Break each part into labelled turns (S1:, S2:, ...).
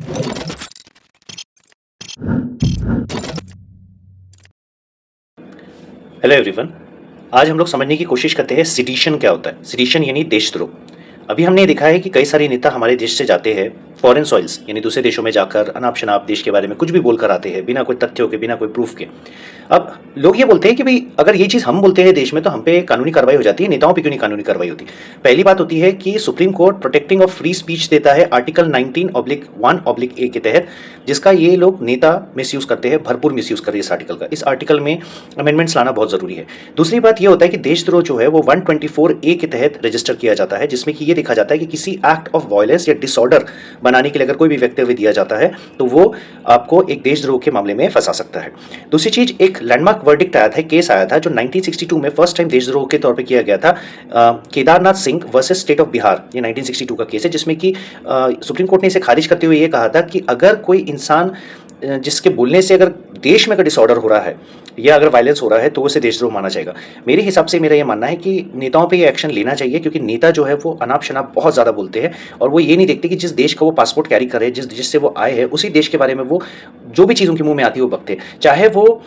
S1: Hello everyone. आज हम लोग समझने की कोशिश करते हैं सिडिशन क्या होता है। सिडिशन यानी देशद्रोह। अभी हमने देखा है कि कई सारे नेता हमारे देश से जाते हैं फॉरेन सॉइल्स यानी दूसरे देशों में जाकर अनाप शनाप देश के बारे में कुछ भी बोलकर आते हैं बिना कोई तथ्यों के, बिना कोई प्रूफ के। अब लोग ये बोलते हैं कि भाई अगर ये चीज़ हम बोलते हैं देश में तो हम पे कानूनी कार्रवाई हो जाती है, नेताओं पे क्यों नहीं कानूनी कार्रवाई होती। पहली बात होती है कि supreme court protecting of free speech देता है आर्टिकल 19/1/A के तहत, जिसका ये लोग नेता मिसयूज करते हैं, भरपूर मिसयूज कर रहे हैं इस आर्टिकल का। इस आर्टिकल में अमेंडमेंट्स लाना बहुत जरूरी है। दूसरी बात ये होता है कि देशद्रोह जो है वो 124A के तहत रजिस्टर किया जाता है, जिसमें कि ये देखा जाता है कि किसी एक्ट ऑफ वायलेंस या डिसऑर्डर बनाने के लिए अगर कोई भी वक्तव्य दिया जाता है तो वो आपको एक देशद्रोह के मामले में फंसा सकता है। दूसरी चीज, एक लैंडमार्क वर्डिक्ट आया था, केस आया था जो 1962 में फर्स्ट टाइम देशद्रोह के तौर पे किया गया था। Kedarnath Singh versus state of Bihar, ये 1962 का केस है, जिसमें कि सुप्रीम कोर्ट ने इसे खारिज करते हुए ये कहा था कि अगर कोई इंसान जिसके बोलने से अगर देश में अगर डिसऑर्डर हो रहा है या अगर वायलेंस हो रहा है तो उसे देशद्रोह माना जाएगा। मेरे हिसाब से मेरा ये मानना है कि नेताओं पे ये एक्शन लेना चाहिए, क्योंकि नेता जो है वो अनाप शनाप बहुत ज़्यादा बोलते हैं और वो ये नहीं देखते कि जिस देश का वो पासपोर्ट कैरी करे, जिससे वो आए हैं, उसी देश के बारे में वो जो भी चीज़ उनके मुंह में आती है वो बकते हैं। चाहे वो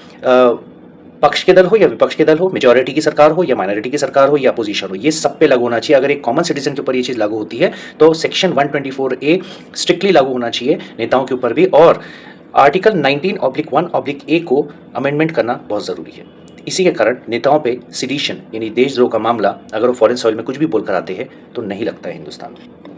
S1: पक्ष के दल हो या विपक्ष के दल हो, मेजॉरिटी की सरकार हो या माइनॉरिटी की सरकार हो या अपोजिशन हो, ये सब पे लागू होना चाहिए। अगर एक कॉमन सिटीजन के ऊपर ये चीज़ लागू होती है तो सेक्शन 124A स्ट्रिक्टली लागू होना चाहिए नेताओं के ऊपर भी, और आर्टिकल 19/1/A को अमेंडमेंट करना बहुत ज़रूरी है। इसी के कारण नेताओं पे सिडिशन यानी देशद्रोह का मामला अगर वो फॉरेन सॉइल में कुछ भी बोलकर आते हैं तो नहीं लगता है हिंदुस्तान में।